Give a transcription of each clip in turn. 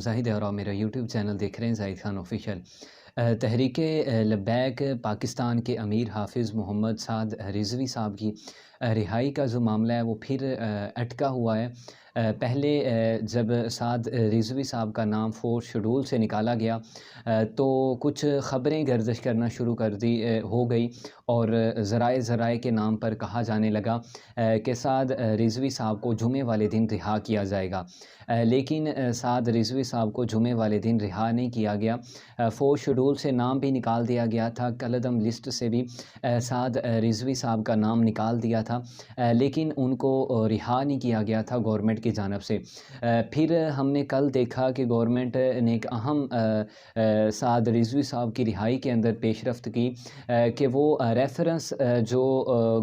जाहिद है और आप मेरा यूट्यूब चैनल देख रहे हैं जाहिद खान ऑफिशियल। तहरीक लब्बैक पाकिस्तान के अमीर हाफिज़ मोहम्मद साद रिज़वी साहब की रिहाई का जो मामला है वो फिर अटका हुआ है। पहले जब साद रिज़वी साहब का नाम फोर्थ शेड्यूल से निकाला गया तो कुछ ख़बरें गर्दिश करना शुरू कर दी हो गई और ज़राए के नाम पर कहा जाने लगा कि साद रिज़वी साहब को जुमे वाले दिन रिहा किया जाएगा। लेकिन साद रिज़वी साहब को जुमे वाले दिन रिहा नहीं किया गया। फोर्थ शेड्यूल से नाम भी निकाल दिया गया था, कलअदम लिस्ट से भी साद रिज़वी साहब का नाम निकाल दिया था, लेकिन उनको रिहा नहीं किया गया था गवर्नमेंट की जानब से। फिर हमने कल देखा कि गवर्नमेंट ने एक अहम साद रिज़वी साहब की रिहाई के अंदर पेशरफ्त की कि वो रेफरेंस जो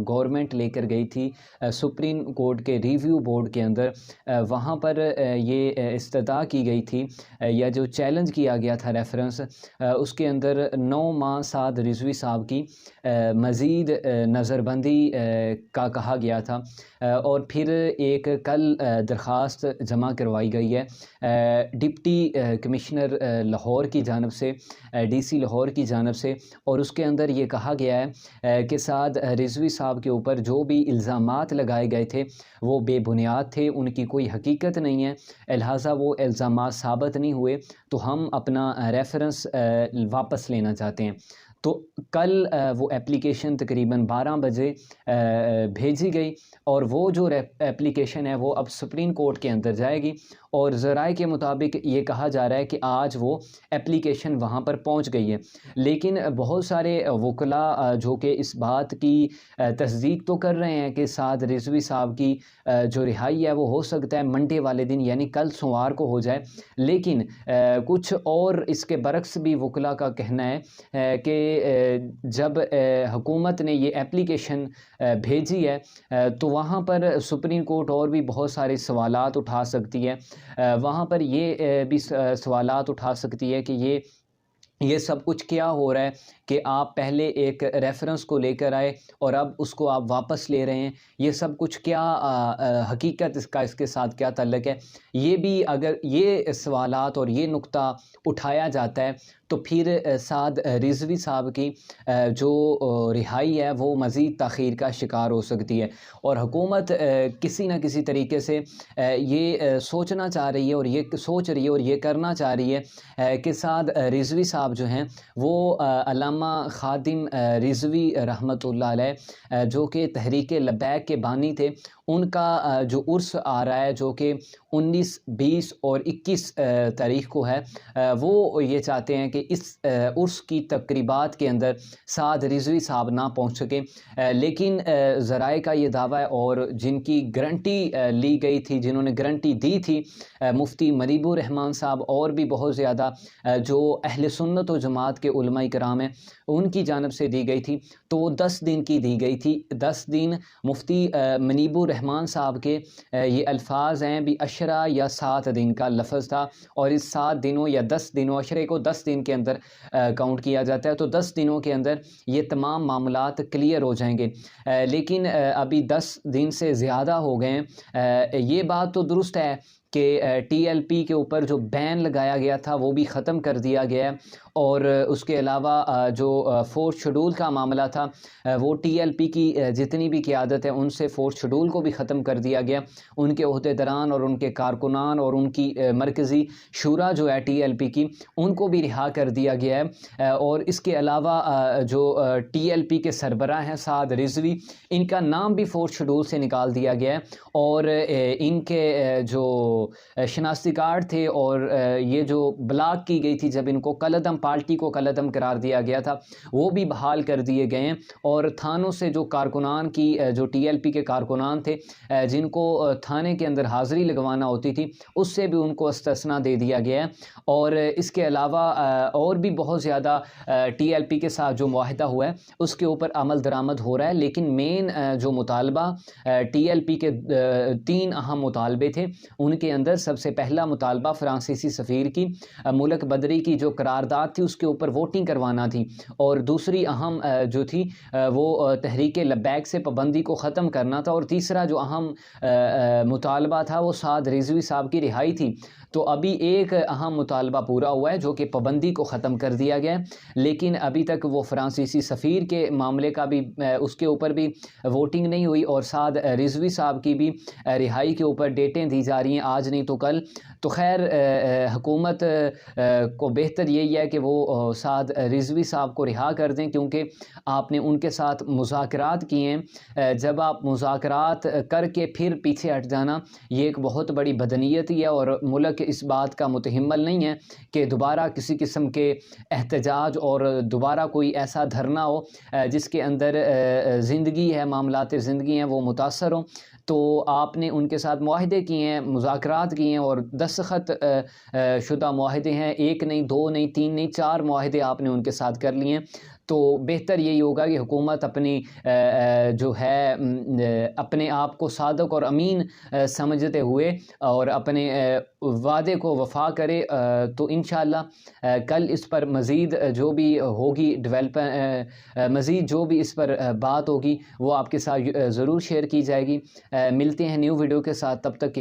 गवर्नमेंट लेकर गई थी सुप्रीम कोर्ट के रिव्यू बोर्ड के अंदर, वहाँ पर ये इस्तदा की गई थी या जो चैलेंज किया गया था रेफरेंस, उसके अंदर 9 माह साद रिज़वी साहब की मज़ीद नज़रबंदी का कहा गया था। और फिर एक कल दरख्वास्त जमा करवाई गई है डिप्टी कमिश्नर लाहौर की जानब से, डीसी लाहौर की जानब से, और उसके अंदर ये कहा गया है कि साद रिज़वी साहब के ऊपर जो भी इल्ज़ामात लगाए गए थे वो बेबुनियाद थे, उनकी कोई हकीकत नहीं है, लिहाजा वो इल्ज़ामात साबित नहीं हुए, तो हम अपना रेफरेंस वापस लेना चाहते हैं। तो कल वो एप्लीकेशन तकरीबन 12 बजे भेजी गई और वो जो एप्लीकेशन है वो अब सुप्रीम कोर्ट के अंदर जाएगी और ज़राए के मुताबिक ये कहा जा रहा है कि आज वो एप्लीकेशन वहाँ पर पहुँच गई है। लेकिन बहुत सारे वकला जो कि इस बात की तस्दीक तो कर रहे हैं कि साद रिज़वी साहब की जो रिहाई है वो हो सकता है मंडे वाले दिन यानी कल सोमवार को हो जाए, लेकिन कुछ और इसके बरक्स भी वकला का कहना है कि जब हुकूमत ने ये एप्लीकेशन भेजी है तो वहाँ पर सुप्रीम कोर्ट और भी बहुत सारे सवालात उठा सकती है। वहाँ पर ये भी सवालात उठा सकती है कि ये सब कुछ क्या हो रहा है कि आप पहले एक रेफरेंस को लेकर आए और अब उसको आप वापस ले रहे हैं, ये सब कुछ क्या हकीकत इसका इसके साथ क्या ताल्लुक़ है। ये भी अगर ये सवालात और ये नुक्ता उठाया जाता है तो फिर साद रिज़वी साहब की जो रिहाई है वो मज़ीद ताख़ीर का शिकार हो सकती है और हुकूमत किसी न किसी तरीके से ये सोचना चाह रही है और ये सोच रही है और ये करना चाह रही है कि साद रिज़वी साहब जो हैं वो अल्लामा ख़ादिम रिज़वी रहमतुल्लाह अलैह जो कि तहरीक लब्बैक के बानी थे, उनका जो उर्स आ रहा है जो कि 19, 20 और 21 तारीख़ को है, वो ये चाहते हैं कि इस उर्स की तकरीबात के अंदर साद रिज़वी साहब ना पहुंच सके। लेकिन ज़राए का ये दावा है और जिनकी गारंटी ली गई थी, जिन्होंने गारंटी दी थी, मुफ्ती मनीबुर रहमान साहब और भी बहुत ज़्यादा जो अहले सुन्नत व जमात के उलमा इकराम हैं उनकी जानब से दी गई थी, तो वो 10 दिन की दी गई थी। 10 दिन मुफ्ती मनीबुर रहमान साहब के ये अल्फाज हैं भी अशरा या 7 दिन का लफ्ज़ था और इस 7 दिनों या 10 दिनों, अशरे को 10 दिन के अंदर काउंट किया जाता है, तो 10 दिनों के अंदर ये तमाम मामलात क्लियर हो जाएंगे। लेकिन अभी 10 दिन से ज़्यादा हो गए हैं। ये बात तो दुरुस्त है कि टीएलपी के ऊपर जो बैन लगाया गया था वो भी ख़त्म कर दिया गया है और उसके अलावा जो फोर्थ शेड्यूल का मामला था वो टीएलपी की जितनी भी क़यादत है उनसे फोर्थ शेड्यूल को भी ख़त्म कर दिया गया। उनके ओहदेदारान और उनके कारकुनान और उनकी मरकज़ी शूरा जो है टीएलपी की, उनको भी रिहा कर दिया गया है। और इसके अलावा जो टीएलपी के सरबराह हैं साद रिज़वी, इनका नाम भी फोर्थ शेड्यूल से निकाल दिया गया है और इनके जो शनाख्ती कार्ड थे और ये जो ब्लॉक की गई थी, जब इनको कलअदम पार्टी को कलअदम करार दिया गया था, वो भी बहाल कर दिए गए हैं और थानों से जो कारकुनान की जो टीएलपी के कारकुनान थे जिनको थाने के अंदर हाज़िरी लगवाना होती थी, उससे भी उनको इस्तिस्ना दे दिया गया है। और इसके अलावा और भी बहुत ज़्यादा टीएलपी के साथ जो मुआहदा हुआ है उसके ऊपर अमल दरामद हो रहा है। लेकिन मेन जो मुतालबा टीएलपी के 3 अहम मुतालबे थे, उनके अंदर सबसे पहला मुतालबा फ़्रांसीसी सफ़ीर की मुल्क बदरी की जो करारदाद थी उसके ऊपर वोटिंग करवाना थी, और दूसरी अहम जो थी वो तहरीक लब्बैक से पाबंदी को ख़त्म करना था, और तीसरा जो अहम मुतालबा था वो साद रिजवी साहब की रिहाई थी। तो अभी एक अहम मुतालबा पूरा हुआ है जो कि पाबंदी को ख़त्म कर दिया गया है, लेकिन अभी तक वो फ़्रांसीसी सफ़ीर के मामले का भी उसके ऊपर भी वोटिंग नहीं हुई, और साद रिजवी साहब की भी रिहाई के ऊपर डेटें दी जा रही हैं, आज नहीं तो कल। तो खैर हुकूमत को बेहतर यही है कि वो साद रिजवी साहब को रिहा कर दें, क्योंकि आपने उनके साथ मुज़ाकरात किए हैं। जब आप मुज़ाकरात करके फिर पीछे हट जाना, ये एक बहुत बड़ी बदनीयती है, और मुल्क इस बात का मुतहम्मल नहीं है कि दोबारा किसी किस्म के एहतजाज और दोबारा कोई ऐसा धरना हो जिसके अंदर ज़िंदगी है, मामलात ज़िंदगी हैं, वो मुतासर हों। तो आपने उनके साथ मुआहदे किए हैं, मुज़ाकरात किए हैं, और दस्तखत शुदा मुआहदे हैं, एक नहीं, दो नहीं, तीन नहीं, 4 मुआहदे आपने उनके साथ कर लिए हैं। तो बेहतर यही होगा कि हुकूमत अपनी जो है अपने आप को सादक और अमीन समझते हुए और अपने वादे को वफ़ा करे। तो इंशाअल्लाह कल इस पर मज़ीद जो भी होगी मज़ीद जो भी इस पर बात होगी वो आपके साथ ज़रूर शेयर की जाएगी। मिलते हैं न्यू वीडियो के साथ, तब तक